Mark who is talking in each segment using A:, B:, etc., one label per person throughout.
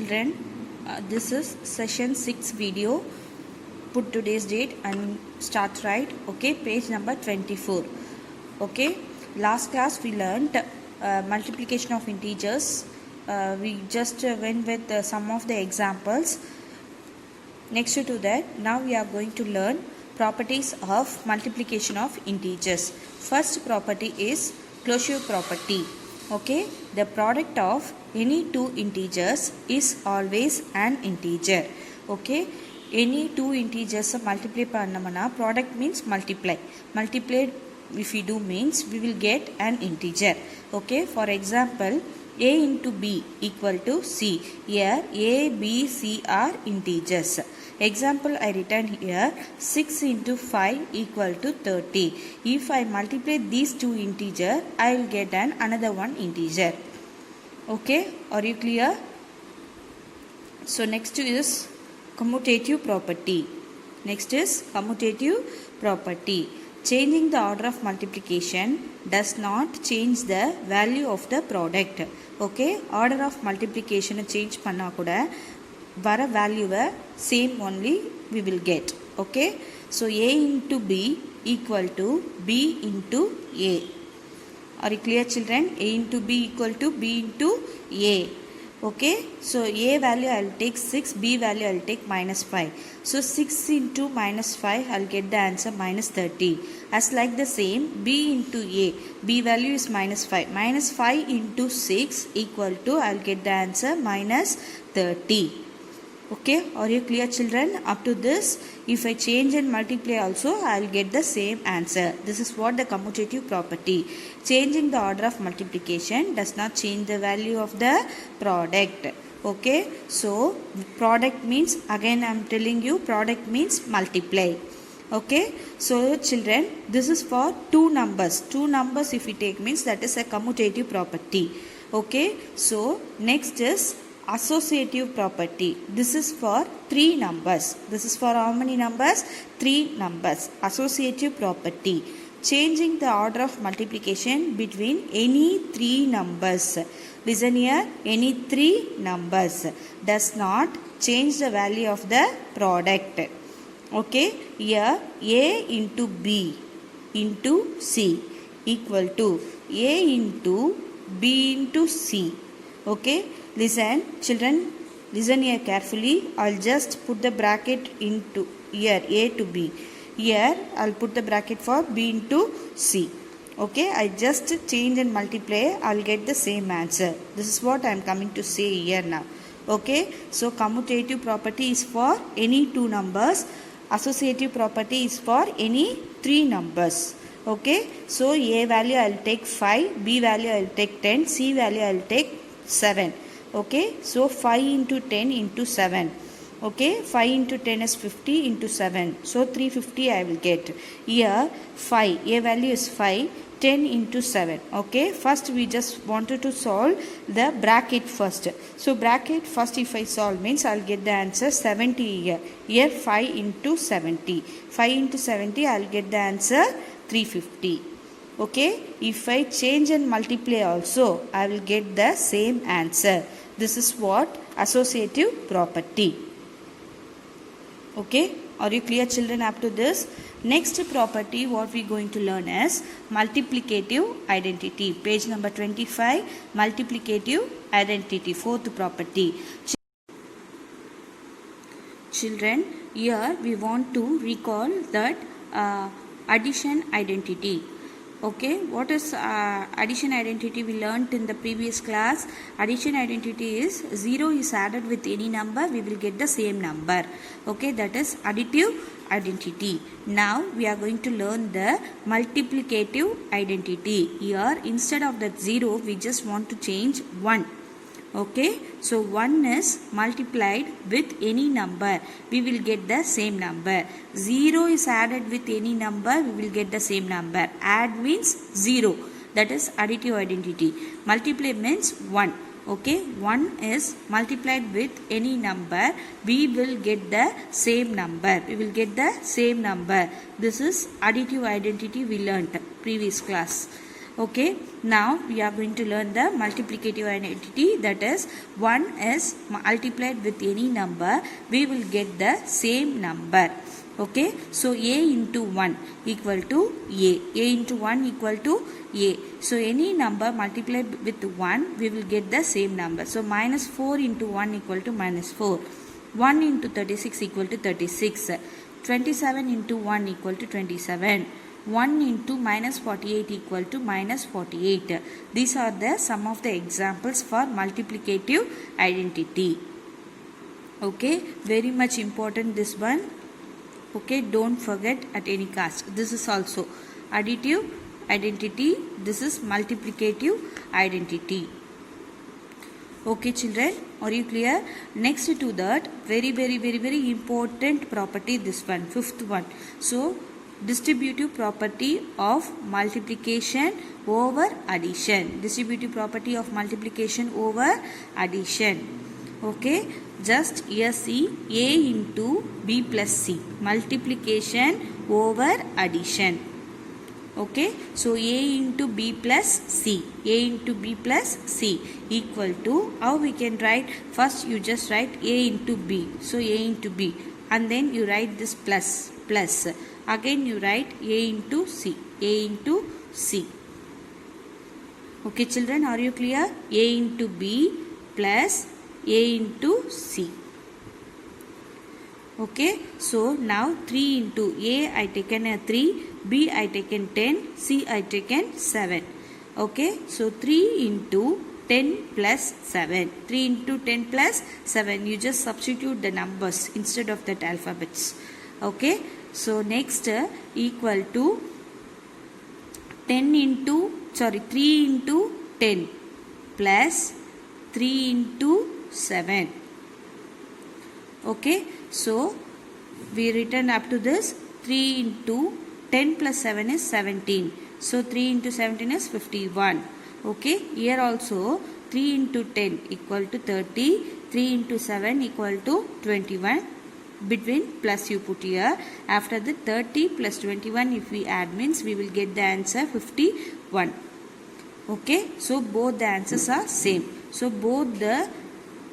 A: children, this is session 6 video. Put today's date and start right. Okay, page number 24. Okay, last class we learned multiplication of integers. We just went with some of the examples. Next to that, now we are going to learn properties of multiplication of integers. First property is closure property. Okay, the product of any two integers is always an integer. Okay, any two integers multiply pannamana, product means multiply. Multiplied if we do means we will get an integer. Okay, for example, a into b equal to c. Here a, b, c are integers. Example I written here, 6 into 5 equal to 30. If I multiply these two integers, I will get another one integer. Okay, are you clear? So next is commutative property. Next is commutative property. Changing the order of multiplication does not change the value of the product. Okay, order of multiplication change panna kuda vara value same only we will get. Okay, so a into b equal to b into a. Are you clear, children? A into b equal to b into a. Okay, so a value I will take 6, b value I will take minus 5. So 6 into minus 5 I will get the answer minus 30. As like the same, b into a, b value is minus 5. Minus 5 into 6 equal to I will get the answer minus 30. Okay, are you clear, children? Up to this, if I change and multiply also, I will get the same answer. This is what the commutative property. Changing the order of multiplication does not change the value of the product. Okay, so product means, again I am telling you, product means multiply. Okay, so children, this is for two numbers. Two numbers if we take means that is a commutative property. Okay, so next is associative property. This is for three numbers. This is for how many numbers? Three numbers. Associative property. Changing the order of multiplication between any three numbers. Listen here, any three numbers does not change the value of the product. Okay, here a into b into c equal to a into b into c. Okay, listen, children, listen here carefully. I'll just put the bracket into here a to b. Here I'll put the bracket for b into c. Okay, I just change and multiply, I'll get the same answer. This is what I'm coming to say here now. Okay, so commutative property is for any two numbers. Associative property is for any three numbers. Okay, so a value I'll take 5, b value I'll take 10, c value I'll take 7. Okay, so 5 into 10 into 7. Okay, 5 into 10 is 50 into 7. So 350 I will get. Here 5, a value is 5, 10 into 7. Okay, first we just wanted to solve the bracket first. So bracket first if I solve means I'll get the answer 70 here. Here 5 into 70. 5 into 70 I'll get the answer 350. Okay, if I change and multiply also, I will get the same answer. This is what associative property. Okay, are you clear, children, up to this? Next property what we are going to learn is multiplicative identity. Page number 25, multiplicative identity, fourth property. Children, here we want to recall that addition identity. Okay, what is addition identity we learnt in the previous class? Addition identity is 0 is added with any number, we will get the same number. Okay, that is additive identity. Now we are going to learn the multiplicative identity. Here instead of that 0, we just want to change 1. Okay, so 1 is multiplied with any number, we will get the same number. 0 is added with any number, we will get the same number. Add means 0, that is additive identity. Multiply means 1. Okay, 1 is multiplied with any number, we will get the same number. We will get the same number. This is additive identity we learnt previous class. Okay, now we are going to learn the multiplicative identity, that is 1 is multiplied with any number, we will get the same number. Okay, so a into 1 equal to a into 1 equal to a. So any number multiplied with 1, we will get the same number. So minus 4 into 1 equal to minus 4. 1 into 36 equal to 36. 27 into 1 equal to 27. 1 into minus 48 equal to minus 48. These are the some of the examples for multiplicative identity. Okay, very much important this one. Okay, don't forget at any cost. This is also additive identity. This is multiplicative identity. Okay children, are you clear? Next to that, very important property, this one, fifth one. So distributive property of multiplication over addition. Distributive property of multiplication over addition. Okay, just here see a into b plus c, multiplication over addition. Okay, so a into b plus c, a into b plus c equal to, how we can write? First you just write a into b, so a into b, and then you write this plus, again you write a into c, a into c. Okay children, are you clear? A into b plus a into c. Okay, so now 3 into a I taken a 3, b I taken 10, c I taken 7. Okay, so 3 into 10 plus 7. 3 into 10 plus 7. You just substitute the numbers instead of that alphabets. Okay, so next equal to 3 into 10 plus 3 into 7. Okay, so we written up to this 3 into 10 plus 7 is 17. So 3 into 17 is 51. Okay, here also 3 into 10 equal to 30. 3 into 7 equal to 21. Between plus you put here. After the 30 plus 21 if we add means we will get the answer 51. Okay, so both the answers are same. So both the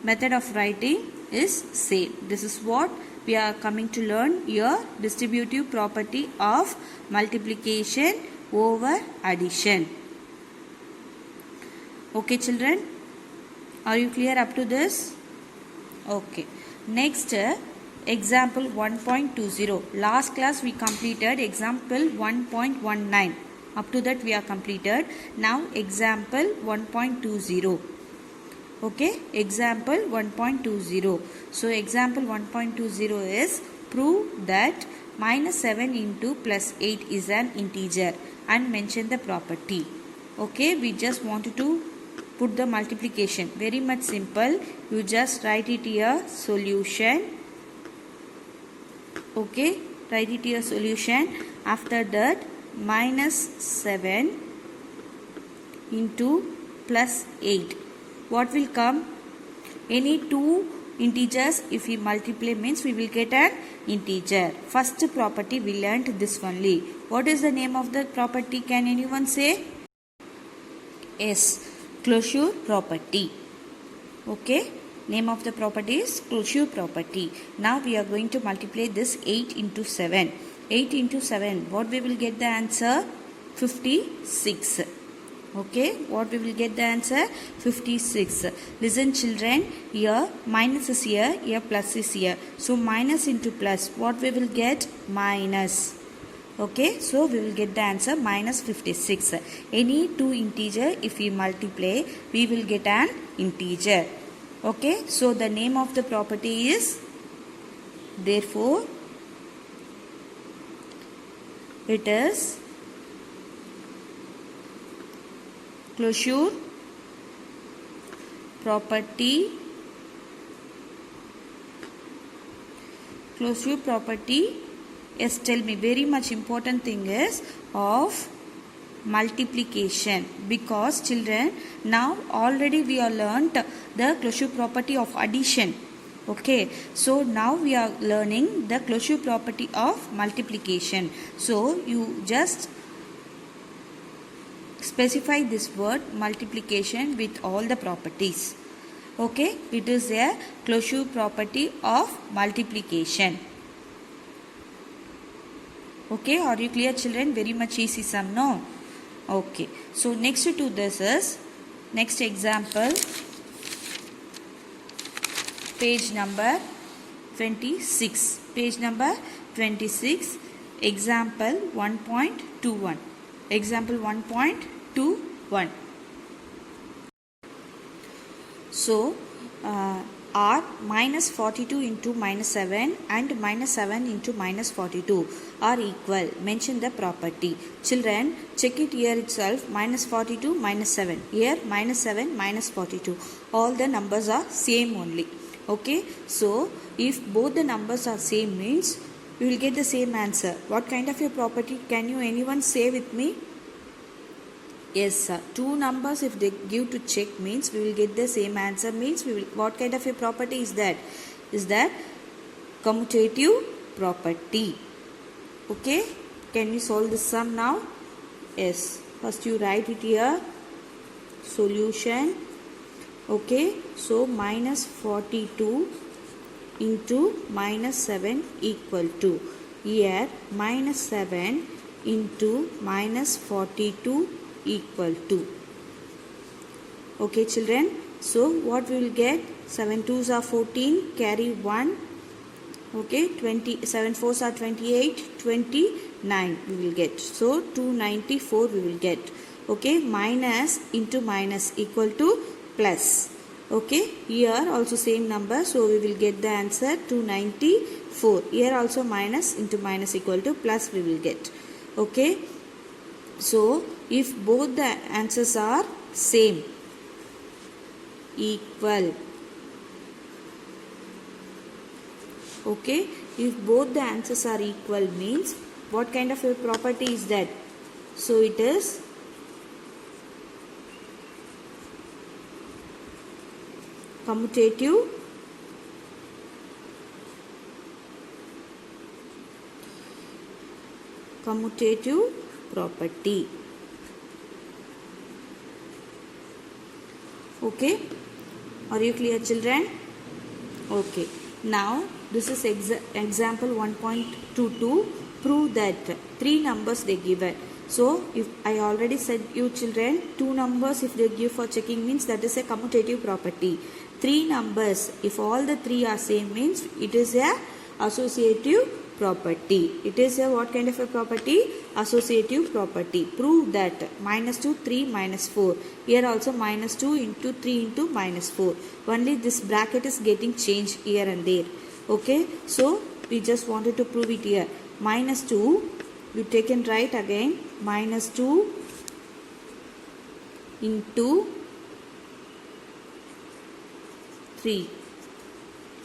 A: method of writing is same. This is what we are coming to learn here, distributive property of multiplication over addition. Okay children, are you clear up to this? Okay, next example 1.20. Last class we completed example 1.19. Up to that we are completed. Now example 1.20. Okay, example 1.20. So example 1.20 is prove that minus 7 into plus 8 is an integer and mention the property. Okay, we just wanted to put the multiplication. Very much simple. You just write it here, solution. Okay, write it here, solution. After that minus 7 into plus 8. What will come? Any two integers if we multiply means we will get an integer. First property we learnt this only. What is the name of the property? Can anyone say? Yes, closure property. Okay, name of the property is closure property. Now we are going to multiply this 8 into 7. 8 into 7, what we will get the answer? 56. Okay, what we will get the answer? 56. Listen children, here minus is here plus is here. So minus into plus, what we will get? Minus. Okay, so we will get the answer minus 56. Any two integer if we multiply, we will get an integer. Okay, so the name of the property is, therefore it is closure property. Closure property, yes, tell me, very much important thing is of multiplication, because children now already we are learnt the closure property of addition. Okay, so now we are learning the closure property of multiplication. So you just Specify this word multiplication with all the properties. Okay, it is a closure property of multiplication. Okay, are you clear, children? Very much easy sum, no? Okay, so next to this is next example, page number 26. Page number 26, example 1.21. Example 1.21. So, R minus 42 into minus 7 and minus 7 into minus 42 are equal. Mention the property. Children, check it here itself. Minus 42, minus 7. Here minus 7, minus 42. All the numbers are same only. Okay. So, if both the numbers are same means, you will get the same answer. What kind of a property? Can you anyone say with me? Yes, sir. Two numbers if they give to check means we will get the same answer means we will. What kind of a property is that? Is that commutative property. Okay. Can we solve this sum now? Yes. First you write it here. Solution. Okay. So minus 42 into minus 7 equal to. Here minus 7 into minus 42 equal to. Okay, children. So what we will get? 7 2s are 14. Carry 1. Okay. 7 4s are 28. 29 we will get. So 294 we will get. Okay. Minus into minus equal to plus. Okay. Here also same number. So we will get the answer 294. Here also minus into minus equal to plus we will get. Okay. So if both the answers are same, equal. Okay. If both the answers are equal means what kind of a property is that? So it is commutative property. Okay. Are you clear, children? Okay. Now this is example 1.22. Prove that three numbers they given. So if I already said you children, two numbers if they give for checking means that is a commutative property. Three numbers if all the three are same means it is a associative property. It is a what kind of a property? Associative property. Prove that minus 2, 3, minus 4. Here also minus 2 into 3 into minus 4. Only this bracket is getting changed here and there. Okay. So we just wanted to prove it here. Minus 2, you take and write again. Minus 2 into 3.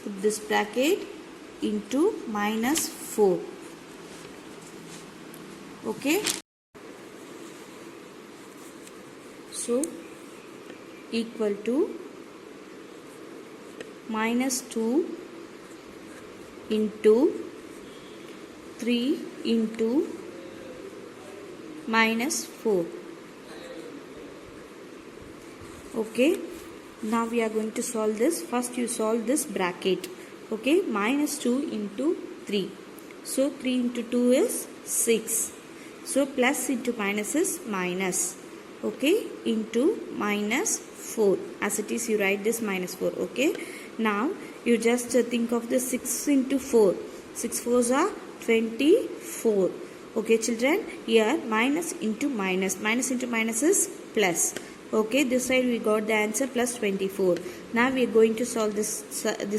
A: Put this bracket into minus 4. Okay. So equal to minus 2 into 3 into minus 4. Okay. Now we are going to solve this. First you solve this bracket. Okay. Minus 2 into 3. So 3 into 2 is 6. So plus into minus is minus. Okay. Into minus 4. As it is you write this minus 4. Okay. Now you just think of the 6 into 4. 6 4s are 24. Okay children. Here minus into minus. Minus into minus is plus. Okay. This side we got the answer plus 24. Now we are going to solve this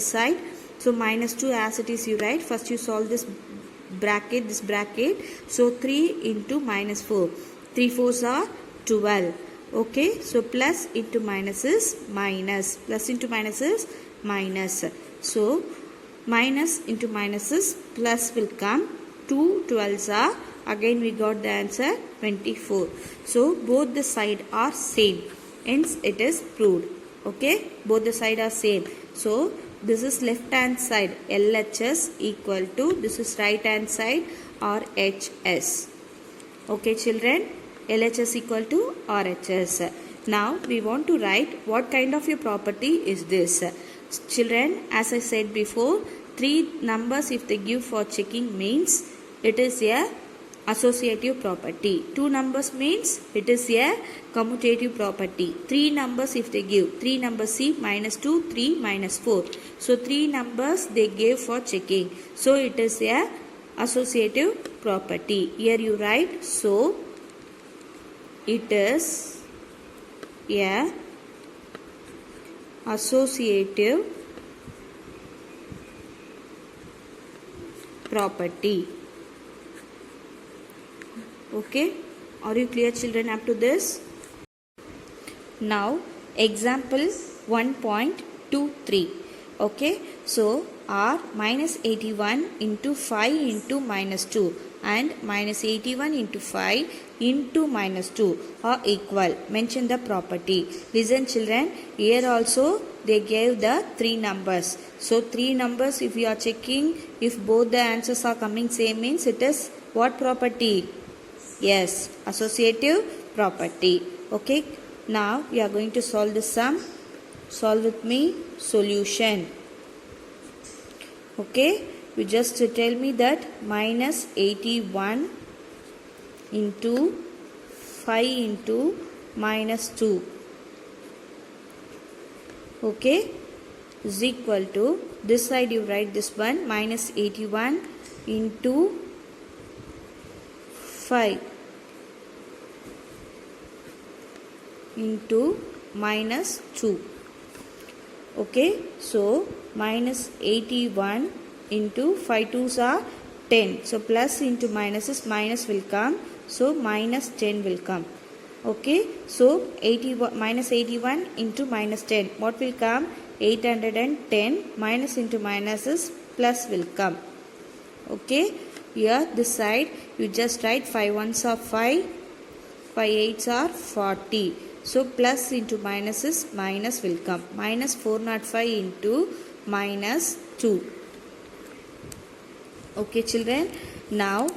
A: side. So minus 2 as it is you write. First you solve this bracket. So 3 into minus 4. 3 4s are 12. Okay. So plus into minus is minus. Plus into minus is minus. So minus into minus is plus will come. 2 12s are. Again we got the answer 24. So both the side are same. Hence it is proved. Okay. Both the side are same. So this is left hand side LHS equal to this is right hand side RHS. Okay children. LHS equal to RHS. Now we want to write what kind of a property is this. Children, as I said before, 3 numbers if they give for checking means it is a associative property. 2 numbers means it is a commutative property. 3 numbers if they give, 3 numbers C minus 2, 3 minus 4. So 3 numbers they gave for checking. So it is a associative property. Here you write, so it is a associative property. Okay, are you clear, children, up to this? Now example 1.23. okay, so R minus 81 into 5 into minus 2 and minus 81 into 5 into minus 2 are equal. Mention the property. Listen, children, here also they gave the 3 numbers. So 3 numbers if you are checking, if both the answers are coming same means it is what property? Yes, associative property. Okay, now we are going to solve the sum. Solve with me. Solution. Okay, you just tell me that minus 81 into 5 into minus 2. Okay, is equal to, this side you write this one, minus 81 into 5 into minus 2. Okay, so minus 81 into 5 2s are 10. So plus into minus is minus will come. So minus 10 will come. Okay, so 81 minus 81 into minus 10. What will come? 810. Minus into minus is plus will come. Okay, here this side you just write 5 1s are 5, 5 8s are 40. So plus into minus is minus will come. Minus 405 into minus 2. Okay, children. Now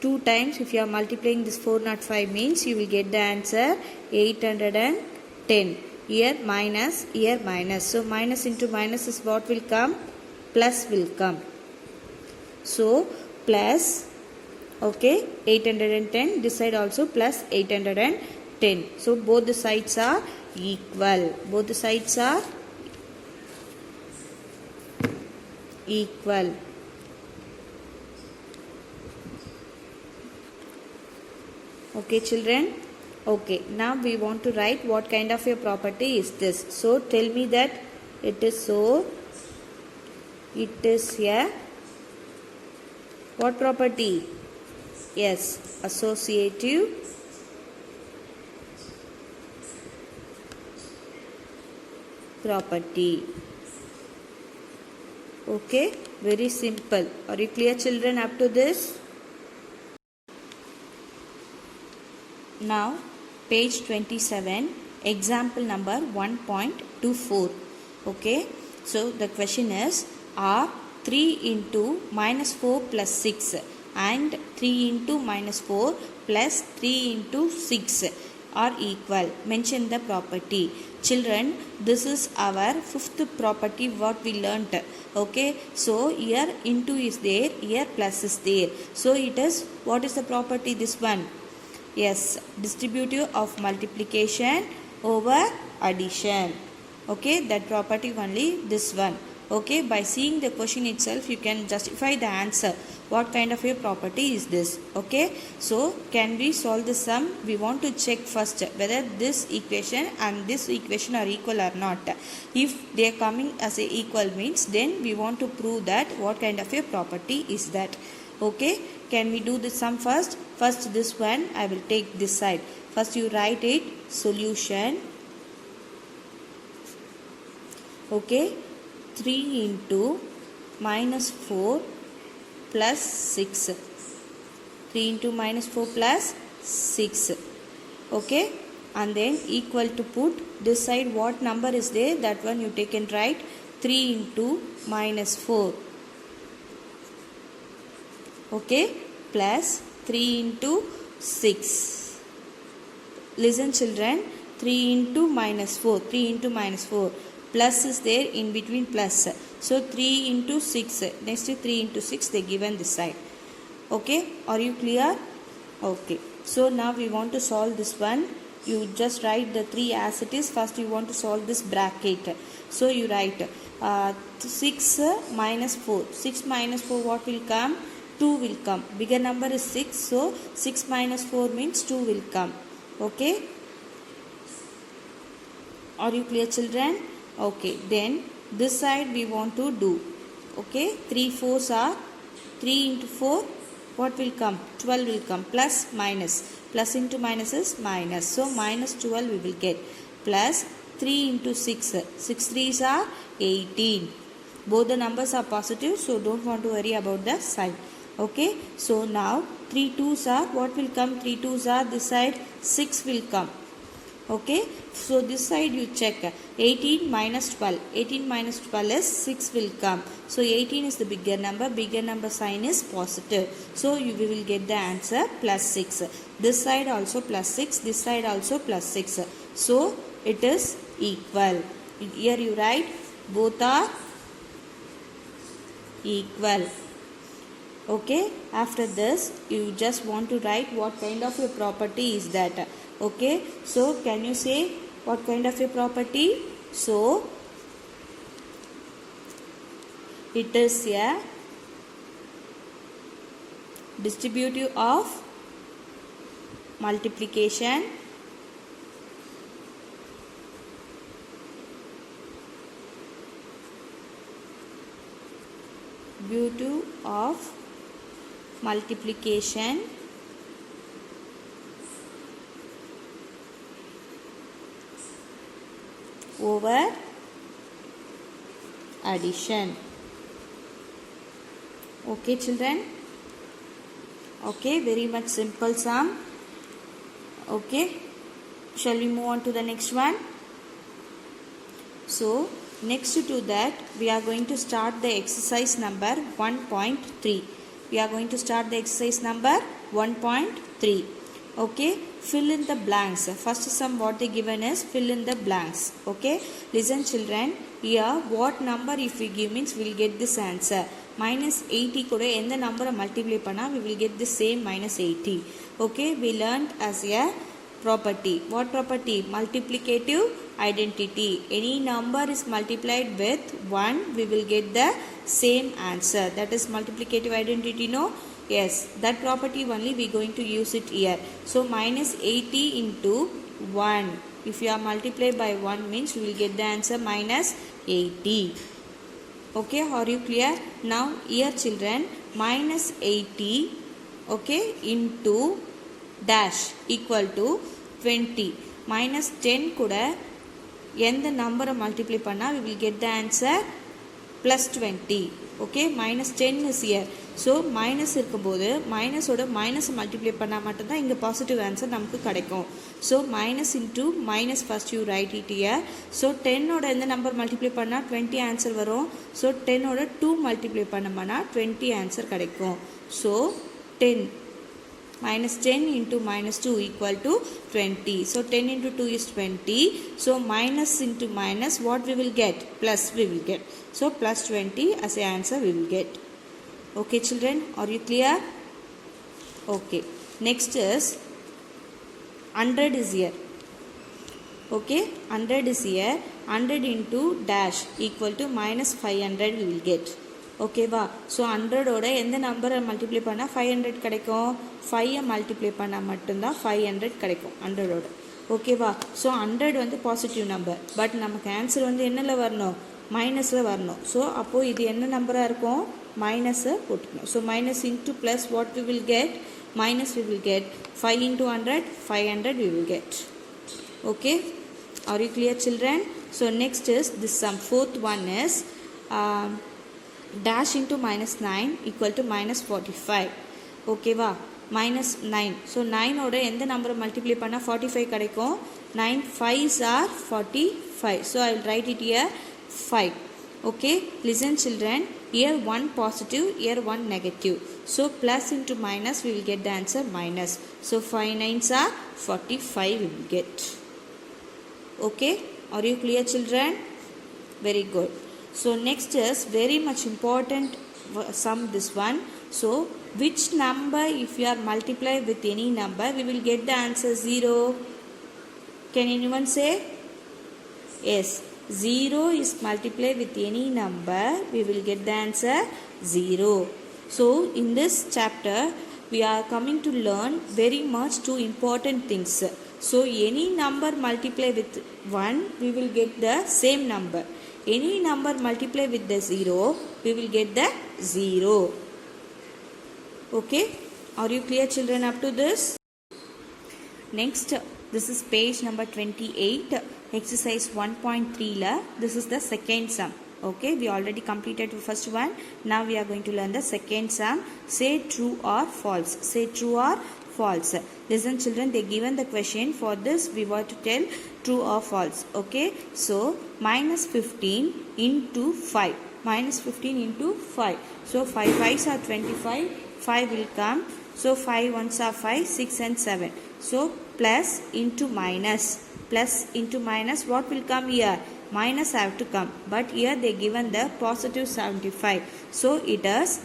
A: 2 times if you are multiplying this 405 means you will get the answer 810. Here minus, here minus. So minus into minus is what will come? Plus will come. So plus, okay, 810. This side also plus 810. So both the sides are equal. Both the sides are equal. Okay, children. Okay, now we want to write what kind of a property is this. So tell me that it is so. It is a what property? Yes, associative property. Okay, very simple. Are you clear, children, up to this? Now page 27, example number 1.24. Okay, so the question is, are 3 into minus 4 plus 6 and 3 into minus 4 plus 3 into 6 are equal. Mention the property. Children, this is our 5th property what we learnt. Okay, so here into is there, here plus is there. So it is, what is the property, this one? Yes, distributive of multiplication over addition. Okay, that property only this one. Okay, by seeing the question itself you can justify the answer. What kind of a property is this? Okay, so can we solve the sum? We want to check first whether this equation and this equation are equal or not. If they are coming as a equal means, then we want to prove that what kind of a property is that. Okay, can we do the sum first? First this one I will take this side. First you write it, solution. Okay, 3 into minus 4 plus 6. 3 into minus 4 plus 6. Okay, and then equal to put this side what number is there, that one you take and write 3 into minus 4. Okay, plus 3 into 6. listen children, 3 into minus 4, 3 into minus 4, plus is there in between plus, so 3 into 6, next 3 into 6 they given this side. Okay, are you clear? Okay, so now we want to solve this one. You just write the 3 as it is. First you want to solve this bracket, so you write 6 minus 4, 6 minus 4 what will come? 2 will come. Bigger number is 6, so 6 minus 4 means 2 will come. Okay, are you clear children? Okay, then this side we want to do. Okay, 3 4s are 3 into 4 what will come? 12 will come, plus minus, plus into minus is minus, so minus 12 we will get, plus 3 into 6, 6 3s are 18. Both the numbers are positive, so don't want to worry about the sign. Okay, so now 3 2s are what will come? 3 2s are this side 6 will come. Okay, so this side you check 18 minus 12, 18 minus 12 is 6 will come, so 18 is the bigger number sign is positive, so we will get the answer plus 6. This side also plus 6, this side also plus 6, so it is equal. Here you write both are equal. Okay, after this you just want to write what kind of a property is that. Okay, so can you say what kind of a property? So it is a distributive of multiplication over addition. Okay children, okay, very much simple sum. Okay, shall we move on to the next one? So next to that we are going to start the exercise number 1.3. We are going to start the exercise number 1.3. Okay, fill in the blanks. First sum what they given is fill in the blanks. Okay, listen children, here what number if we give means we will get this answer. Minus 80 kuda endha number multiply panna we will get the same minus 80. Okay, we learned as a property. What property? Multiplicative identity. Any number is multiplied with 1 we will get the same answer. That is multiplicative identity, no? Yes, that property only we going to use it here. So minus 80 into 1, if you are multiplied by 1 means we will get the answer minus 80. Okay, are you clear? Now here children, minus 80 okay into dash equal to 20. Minus 10 kuda எந்த நம்பரை multiply பண்ணால் we will get the answer plus 20. Okay, minus 10 is here. So minus இருக்கும்போது மைனஸோட மைனஸை multiply பண்ணால் மட்டும்தான் இங்கே positive answer நமக்கு கிடைக்கும். So minus into minus first you write it here. So டென்னோட எந்த நம்பர் மல்டிப்ளை பண்ணால் 20 ஆன்சர் வரும். ஸோ டென்னோட 2 மல்டிப்ளை பண்ணோம்னா 20 ஆன்சர் கிடைக்கும். So 10 minus 10 into minus 2 equal to 20. So 10 into 2 is 20. So minus into minus what we will get? Plus we will get. So plus 20 as a answer we will get. Okay children, are you clear? Okay, next is 100 is here. Okay, 100 is here. 100 into dash equal to minus 500 we will get. ஓகேவா? So 100ஓட எந்த நம்பரை multiply பண்ணால் 500 கிடைக்கும்? 5ஐ multiply பண்ணால் மட்டும்தான் 500 கிடைக்கும் 100ஓட. ஓகேவா? So 100 வந்து பாசிட்டிவ் நம்பர், பட் நமக்கு ஆன்சர் வந்து என்னில் வரணும்? மைனஸில் வரணும். ஸோ அப்போது இது என்ன நம்பராக இருக்கும்? மைனஸை போட்டுக்கணும். So minus into plus what we will get? Minus we will get 5 into 100, 500 we will get. Okay, are you clear children? So next is this sum. Fourth one is dash into minus 9 equal to minus 45. ஓகேவா? minus 9. So 9ஓட எந்த நம்பரை multiply பண்ணால் 45 கிடைக்கும்? 9 5s are 45. So I will write it here 5. Okay, listen children, Here 1 positive, here 1 negative. So plus into minus, we will get the answer minus. So 5 nines are 45 we will get. Okay, are you clear children? Very good. So next is very much important sum, this one. So which number, if you are multiply with any number, we will get the answer 0? Can anyone say? Yes, 0 is multiplied with any number, we will get the answer 0. So in this chapter we are coming to learn very much two important things. So any number multiplied with 1, we will get the same number. Any number multiplied with the 0, we will get the 0. Okay, are you clear children up to this? Next, this is page number 28, exercise 1.3 la. This is the second sum. Okay, we already completed the first one. Now we are going to learn the second sum. Say true or false. Say true or false. Listen children, they given the question. For this we were to tell true or false. Okay, so minus 15 into 5. Minus 15 into 5. So 5 5s are 25. 5 will come. So 5 1s are 5, 6 and 7. So plus into minus. Plus into minus, what will come here? Minus have to come. But here they given the positive 75. So it is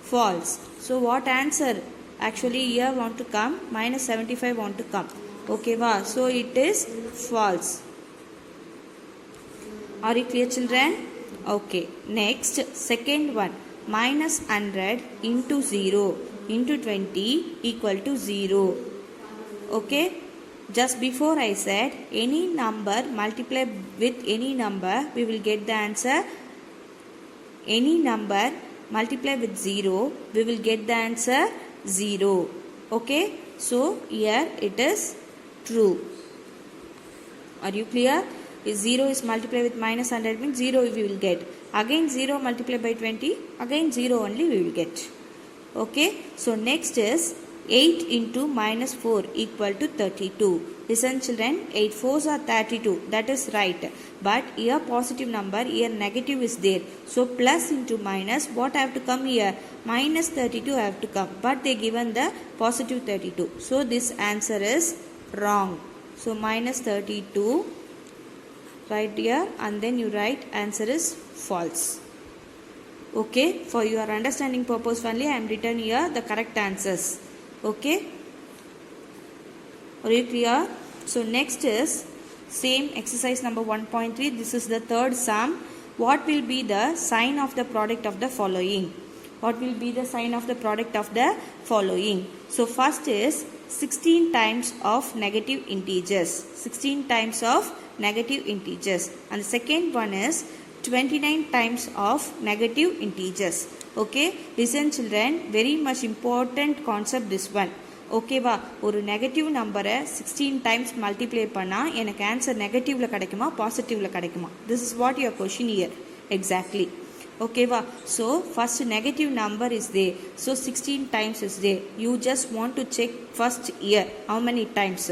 A: false. So what answer? Actually here want to come. Minus 75 want to come. Okay, wow. So it is false. Are you clear children? Okay. Next, second one. Minus 100 into 0 into 20 equal to 0. Okay, just before I said any number multiply with any number, we will get the answer. Any number multiply with 0, we will get the answer 0. Okay, so here it is true. Are you clear? If 0 is multiplied with minus 100 means 0 we will get. Again 0 multiplied by 20, again 0 only we will get. Okay, so next is 8 into minus 4 equal to 32. Listen children, 8 4s are 32. That is right. But here positive number, here negative is there. So plus into minus, what have to come here? Minus 32 have to come. But they given the positive 32. So this answer is wrong. So minus 32, right here, and then you write answer is false. Okay, for your understanding purpose only I am written here the correct answers. Okay, are you clear? So next is same exercise number 1.3. This is the third sum. What will be the sign of the product of the following? What will be the sign of the product of the following? So first is 16 times of negative integers. 16 times of negative integers. And the second one is 29 times of negative integers. Okay, listen children, very much important concept this one. Okay va, ஒரு negative number 16 times multiply பண்ணா எனக்கு answer negative ல கிடைக்குமா positive ல கிடைக்குமா? This is what your question here exactly. Okay va, so first negative number is there, so 16 times is there. You just want to check first here how many times.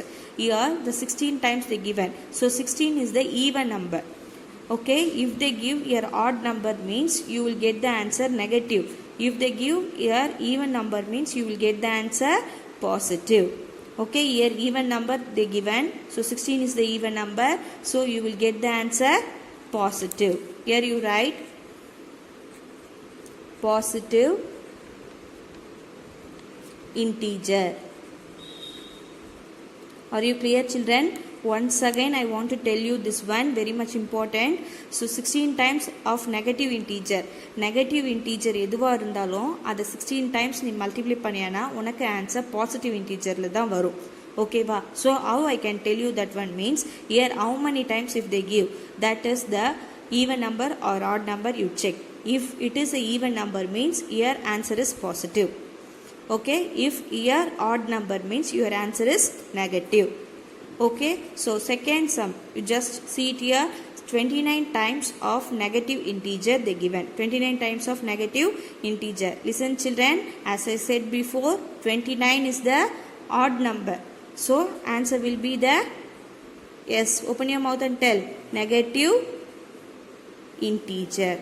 A: Here the 16 times they given, so 16 is the even number. Okay, if they give here odd number means you will get the answer negative. If they give here even number means you will get the answer positive. Okay, here even number they given, so 16 is the even number, so you will get the answer positive. Here you write positive integer. Are you clear children? Once again I want to tell you this one, very much important. So 16 times of negative integer. Negative integer எதுவா இருந்தாலும் அதை 16 times நீ multiply பண்ணியானா உனக்கு answer positive integerல தான் வரும். Okay va? So how I can tell you that one means here how many times if they give, that is the even number or odd number you check. If it is a even number means here answer is positive. Okay, if here odd number means your answer is negative. Okay, so second sum, you just see it here, 29 times of negative integer they given. 29 times of negative integer. Listen children, as I said before, 29 is the odd number. So answer will be the, yes, open your mouth and tell, negative integer.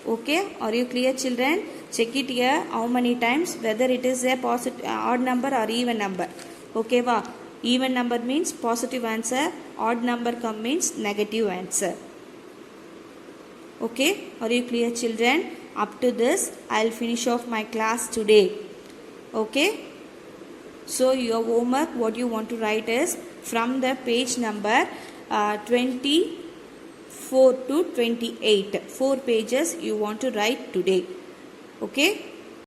A: Okay, are you clear children? Check it here how many times, whether it is a positive odd number or even number. Okay va, even number means positive answer, odd number come means negative answer. Okay, are you clear children? Up to this I'll finish off my class today. Okay, so your homework what you want to write is from the page number 24 to 28, 4 pages you want to write today. Okay.